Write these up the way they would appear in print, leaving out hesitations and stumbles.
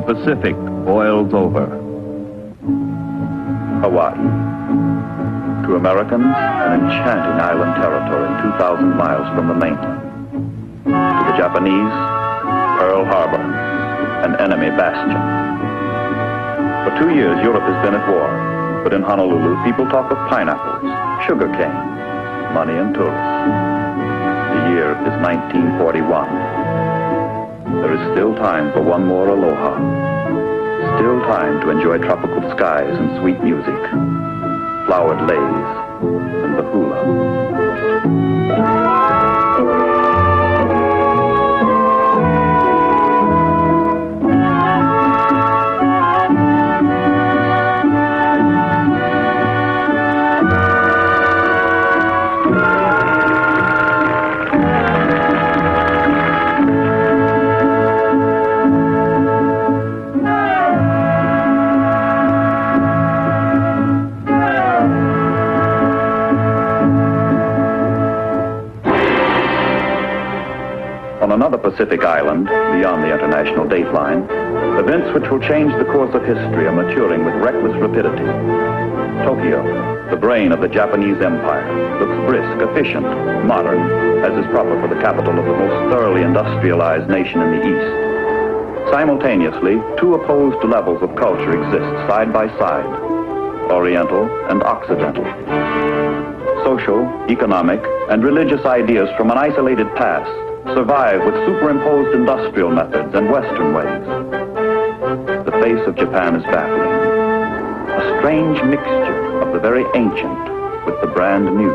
Pacific boils over. Hawaii. To Americans, an enchanting island territory 2,000 miles from the mainland. To the Japanese, Pearl Harbor, an enemy bastion. For 2 years, Europe has been at war, but in Honolulu, people talk of pineapples, sugarcane, money and tourists. The year is 1941. There is still time for one more aloha. Still time to enjoy tropical skies and sweet music, flowered leis, and the hula. On another Pacific island, beyond the international dateline, events which will change the course of history are maturing with reckless rapidity. Tokyo, the brain of the Japanese Empire, looks brisk, efficient, modern, as is proper for the capital of the most thoroughly industrialized nation in the East. Simultaneously, two opposed levels of culture exist side by side, Oriental and Occidental. Social, economic, and religious ideas from an isolated past survive with superimposed industrial methods and Western ways. The face of Japan is baffling. A strange mixture of the very ancient with the brand new.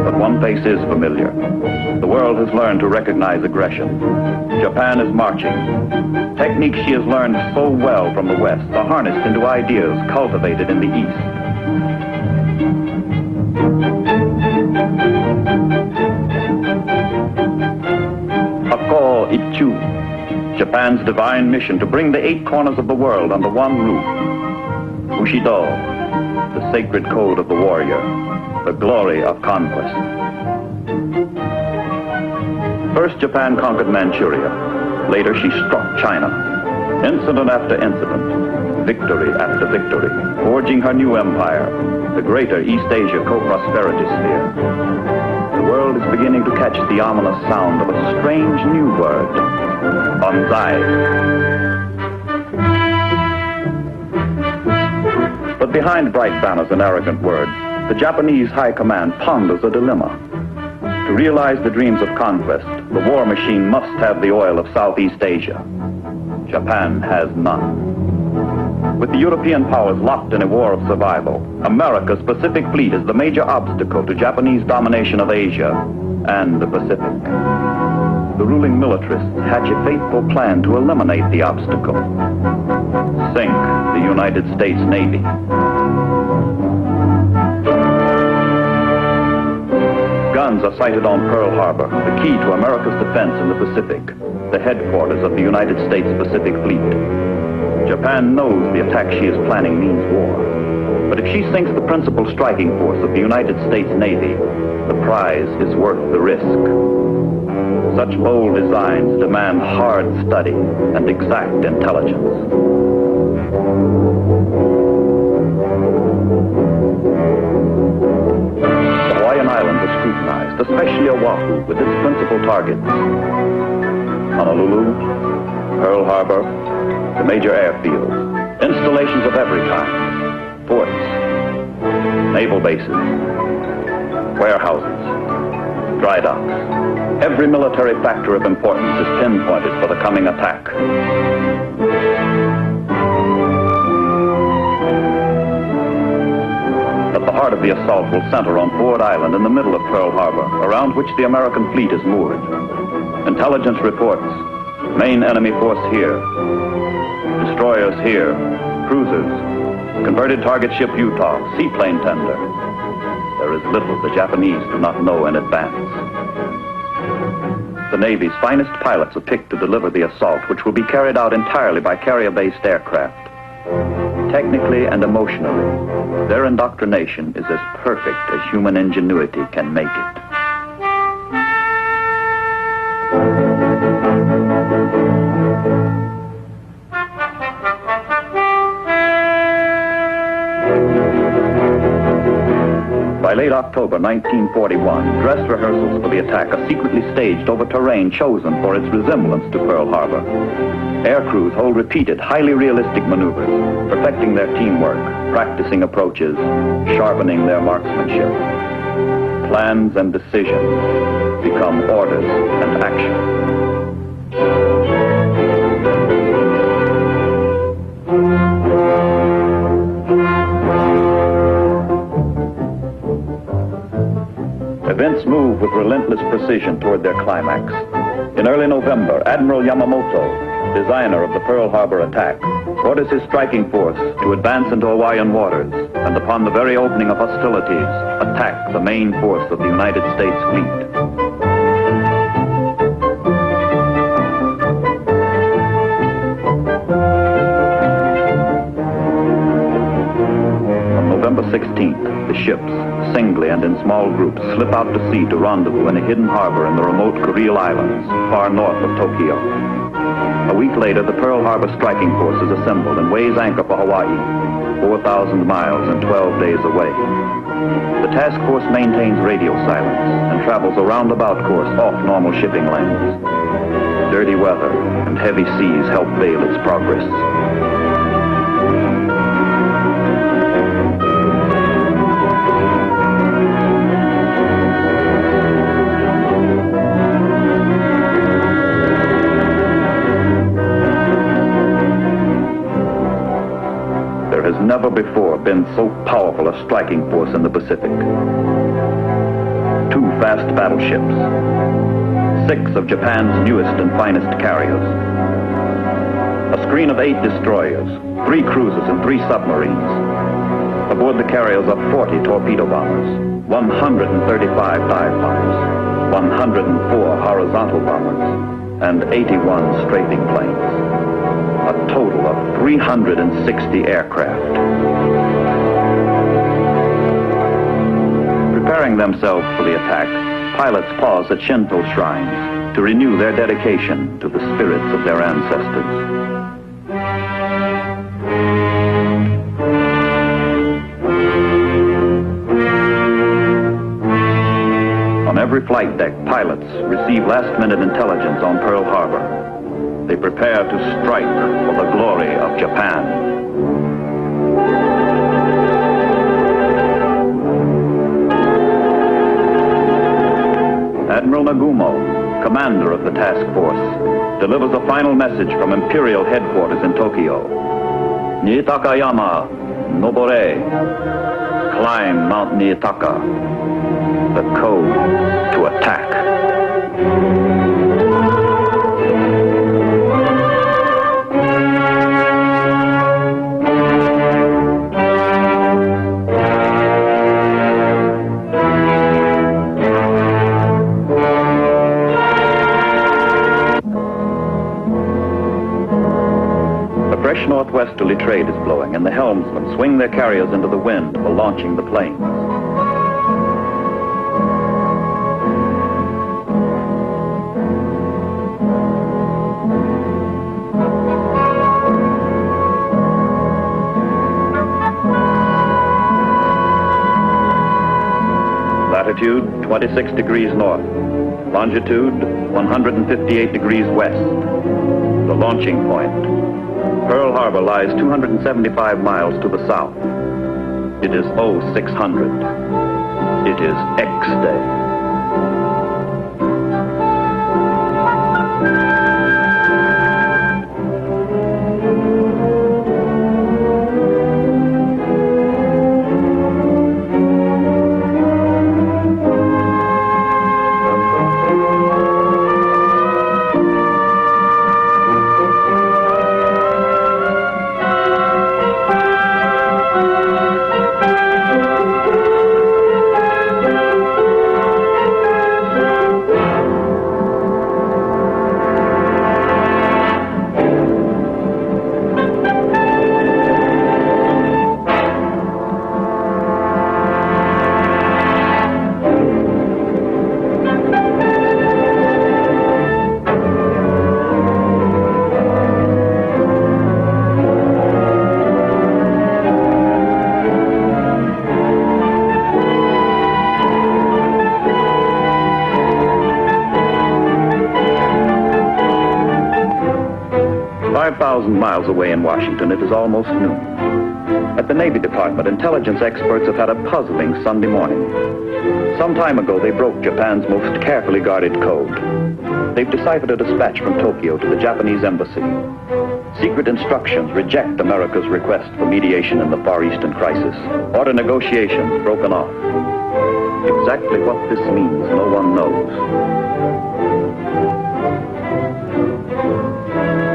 But one face is familiar. The world has learned to recognize aggression. Japan is marching. Techniques she has learned so well from the West are harnessed into ideas cultivated in the East. Hako Ichu, Japan's divine mission to bring the 8 corners of the world under one roof. Bushido, the sacred code of the warrior, the glory of conquest. First, Japan conquered Manchuria. Later, she struck China. Incident after incident, victory after victory, forging her new empire, the greater East Asia co-prosperity sphere. The world is beginning to catch the ominous sound of a strange new word, banzai. But behind bright banners and arrogant words, the Japanese High Command ponders a dilemma. To realize the dreams of conquest, the war machine must have the oil of Southeast Asia. Japan has none. With the European powers locked in a war of survival, America's Pacific Fleet is the major obstacle to Japanese domination of Asia and the Pacific. The ruling militarists hatch a fateful plan to eliminate the obstacle. Sink the United States Navy. Guns are sighted on Pearl Harbor, the key to America's defense in the Pacific, the headquarters of the United States Pacific Fleet. Japan knows the attack she is planning means war. But if she sinks the principal striking force of the United States Navy, the prize is worth the risk. Such bold designs demand hard study and exact intelligence. The Hawaiian Islands are scrutinized, especially Oahu, with its principal targets. Honolulu, Pearl Harbor, the major airfields, installations of every kind, ports, naval bases, warehouses, dry docks. Every military factor of importance is pinpointed for the coming attack. But the heart of the assault will center on Ford Island in the middle of Pearl Harbor, around which the American fleet is moored. Intelligence reports, main enemy force here. Destroyers here, cruisers, converted target ship Utah, seaplane tender. There is little the Japanese do not know in advance. The Navy's finest pilots are picked to deliver the assault, which will be carried out entirely by carrier-based aircraft. Technically and emotionally, their indoctrination is as perfect as human ingenuity can make it. late October 1941, dress rehearsals for the attack are secretly staged over terrain chosen for its resemblance to Pearl Harbor. Air crews hold repeated, highly realistic maneuvers, perfecting their teamwork, practicing approaches, sharpening their marksmanship. Plans and decisions become orders and action. Events move with relentless precision toward their climax. In early November, Admiral Yamamoto, designer of the Pearl Harbor attack, orders his striking force to advance into Hawaiian waters and, upon the very opening of hostilities, attack the main force of the United States fleet. On November 16th, the ships, singly and in small groups, slip out to sea to rendezvous in a hidden harbor in the remote Kuril Islands, far north of Tokyo. A week later, the Pearl Harbor striking force is assembled and weighs anchor for Hawaii, 4,000 miles and 12 days away. The task force maintains radio silence and travels a roundabout course off normal shipping lanes. Dirty weather and heavy seas help veil its progress. There has never before been so powerful a striking force in the Pacific. 2 fast battleships, 6 of Japan's newest and finest carriers, a screen of 8 destroyers, 3 cruisers and 3 submarines. Aboard the carriers are 40 torpedo bombers, 135 dive bombers, 104 horizontal bombers, and 81 strafing planes. A total of 360 aircraft. Preparing themselves for the attack, pilots pause at Shinto shrines to renew their dedication to the spirits of their ancestors. On every flight deck, pilots receive last-minute intelligence on Pearl Harbor. They prepare to strike for the glory of Japan. Admiral Nagumo, commander of the task force, delivers a final message from Imperial headquarters in Tokyo. Niitakayama, nobore. Climb Mount Niitaka. The code to attack. Fresh northwesterly trade is blowing, and the helmsmen swing their carriers into the wind for launching the planes. Latitude 26 degrees north, longitude 158 degrees west. The launching point. Pearl Harbor lies 275 miles to the south. It is 0600. It is X Day. 5,000 miles away in Washington, it is almost noon. At the Navy Department, intelligence experts have had a puzzling Sunday morning. Some time ago, they broke Japan's most carefully guarded code. They've deciphered a dispatch from Tokyo to the Japanese embassy. Secret instructions reject America's request for mediation in the Far Eastern crisis. Order negotiations broken off. Exactly what this means, no one knows.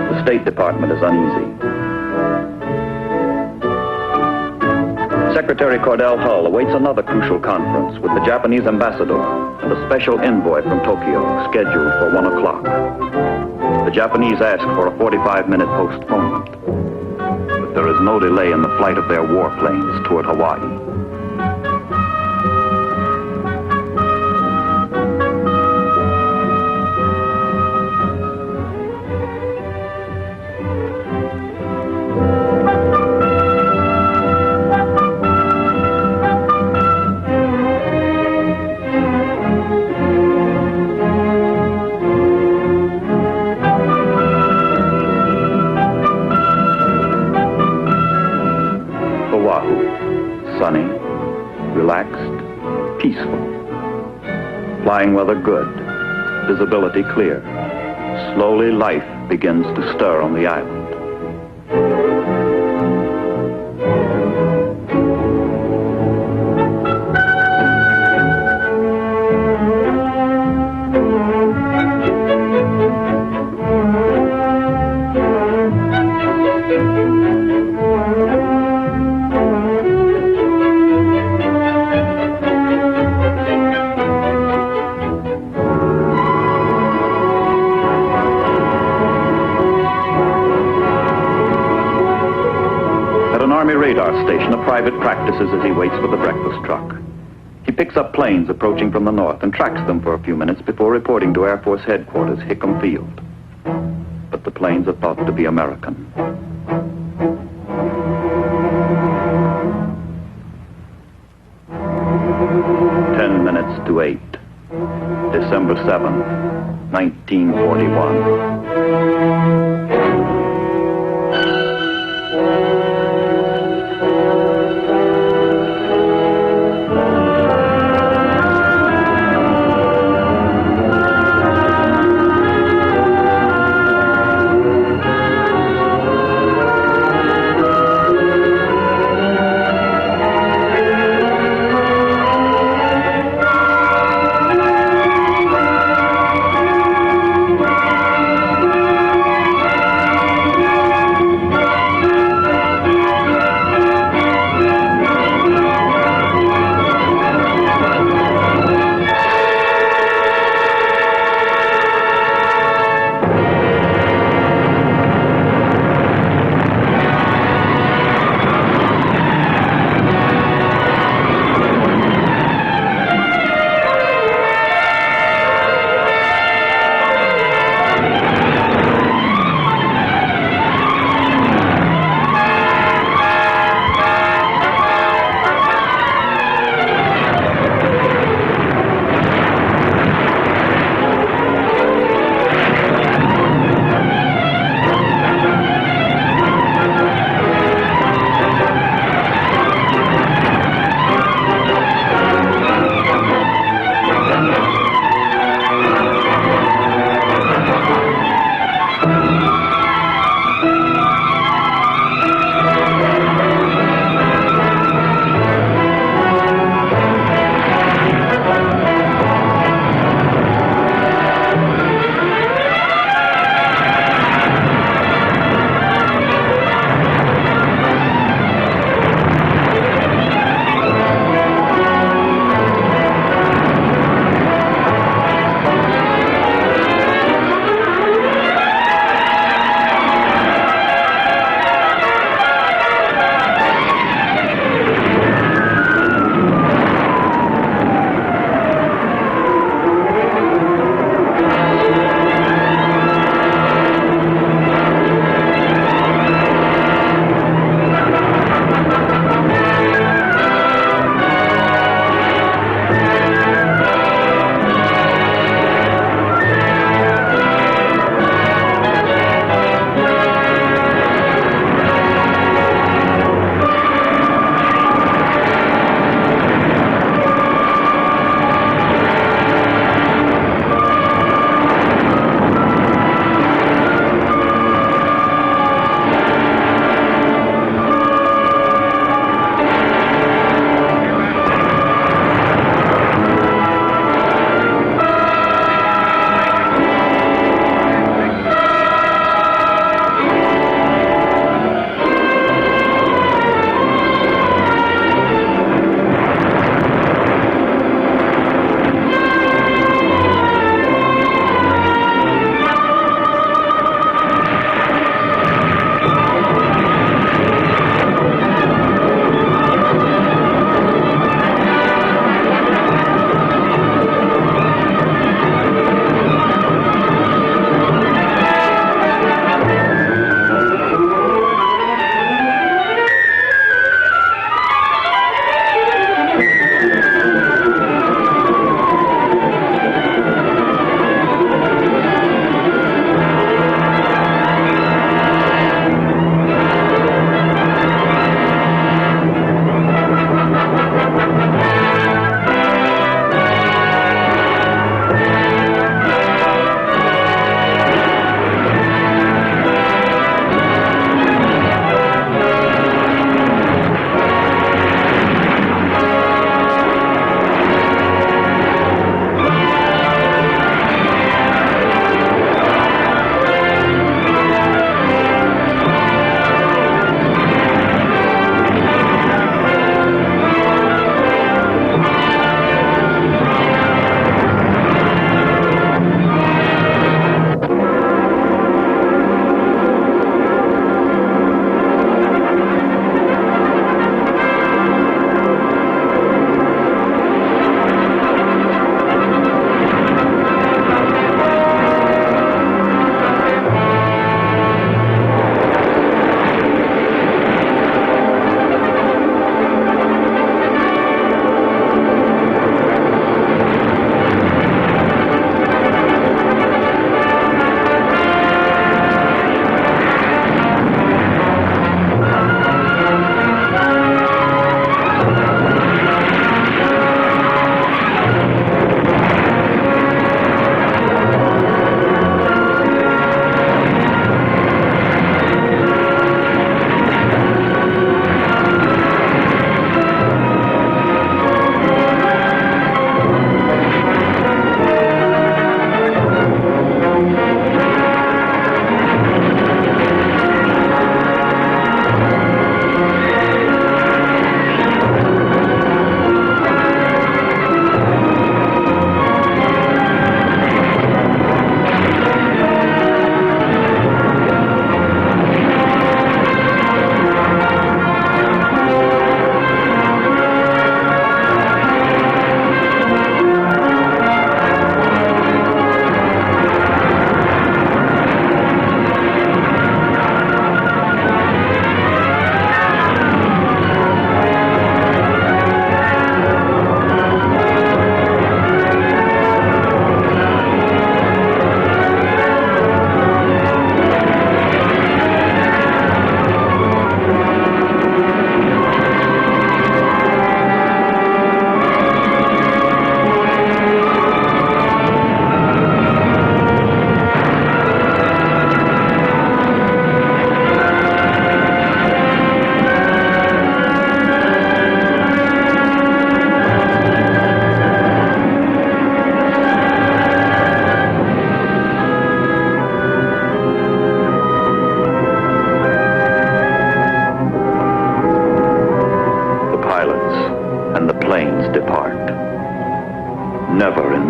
The State Department is uneasy. Secretary Cordell Hull awaits another crucial conference with the Japanese ambassador and a special envoy from Tokyo scheduled for 1 o'clock. The Japanese ask for a 45-minute postponement, but there is no delay in the flight of their warplanes toward Hawaii. Sunny, relaxed, peaceful. Flying weather good, visibility clear. Slowly life begins to stir on the island. Army radar station, a private practices as he waits for the breakfast truck. He picks up planes approaching from the north and tracks them for a few minutes before reporting to Air Force Headquarters, Hickam Field. But the planes are thought to be American. Ten minutes to 8. December 7th, 1941.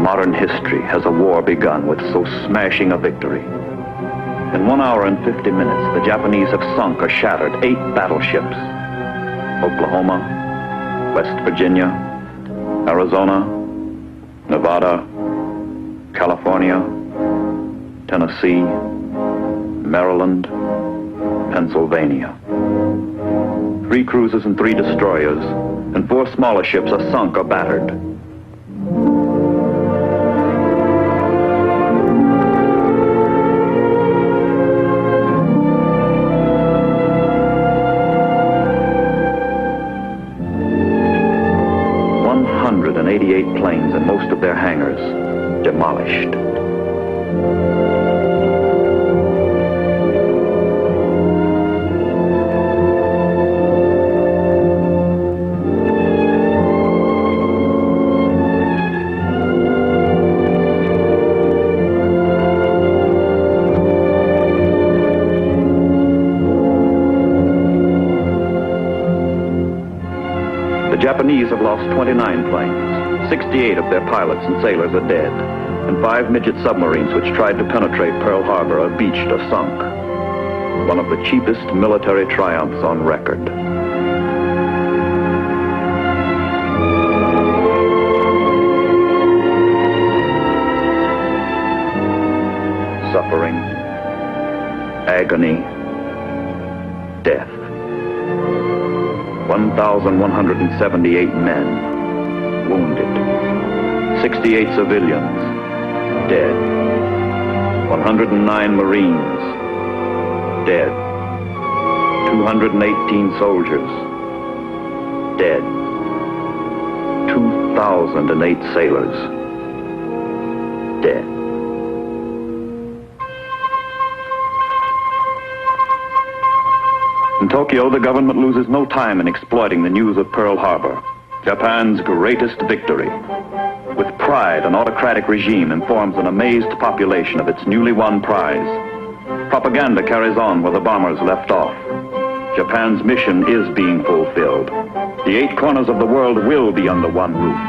modern history has a war begun with so smashing a victory. In 1 hour and 50 minutes, the Japanese have sunk or shattered 8 battleships. Oklahoma, West Virginia, Arizona, Nevada, California, Tennessee, Maryland, Pennsylvania. 3 cruisers and 3 destroyers, and 4 smaller ships are sunk or battered. Planes and most of their hangars demolished. The Japanese have lost 29 planes. 68 of their pilots and sailors are dead, and 5 midget submarines which tried to penetrate Pearl Harbor are beached or sunk. One of the cheapest military triumphs on record. Suffering, agony, death. 1,178 men wounded, 68 civilians dead, 109 Marines dead, 218 soldiers dead, 2,008 sailors dead. In Tokyo, the government loses no time in exploiting the news of Pearl Harbor, Japan's greatest victory. With pride, an autocratic regime informs an amazed population of its newly won prize. Propaganda carries on where the bombers left off. Japan's mission is being fulfilled. The 8 corners of the world will be under one roof.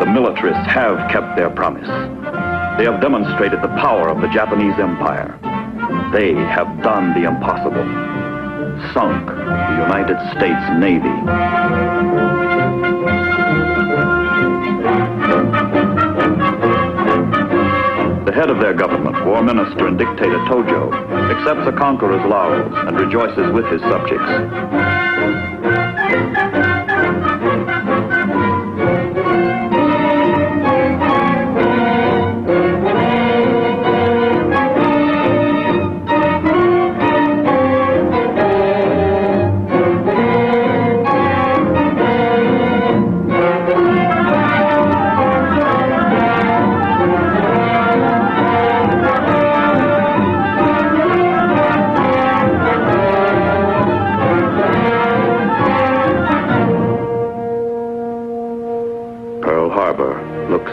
The militarists have kept their promise. They have demonstrated the power of the Japanese Empire. They have done the impossible. Sunk the United States Navy. The head of their government, War Minister and Dictator Tojo, accepts the conqueror's laurels and rejoices with his subjects.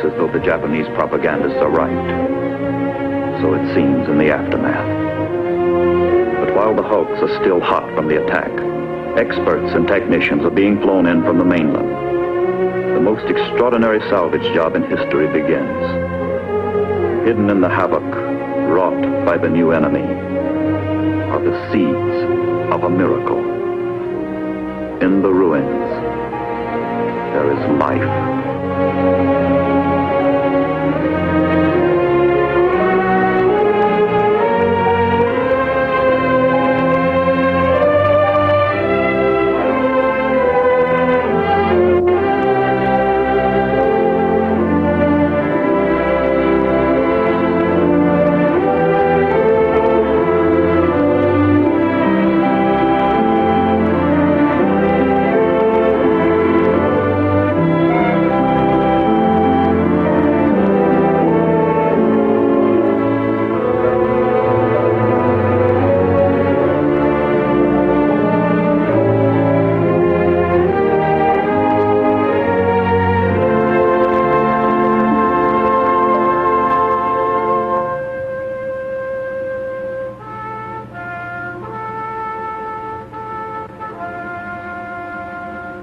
As though the Japanese propagandists are right. So it seems in the aftermath. But while the hulks are still hot from the attack, experts and technicians are being flown in from the mainland. The most extraordinary salvage job in history begins. Hidden in the havoc wrought by the new enemy are the seeds of a miracle. In the ruins, there is life.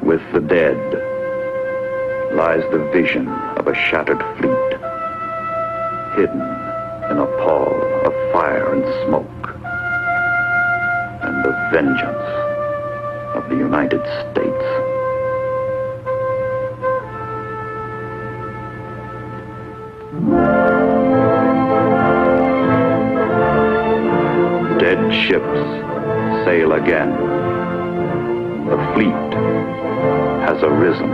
With the dead lies the vision of a shattered fleet. hidden in a pall of fire and smoke, and the vengeance of the United States. Dead ships sail again. The fleet has arisen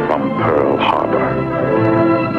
from Pearl Harbor.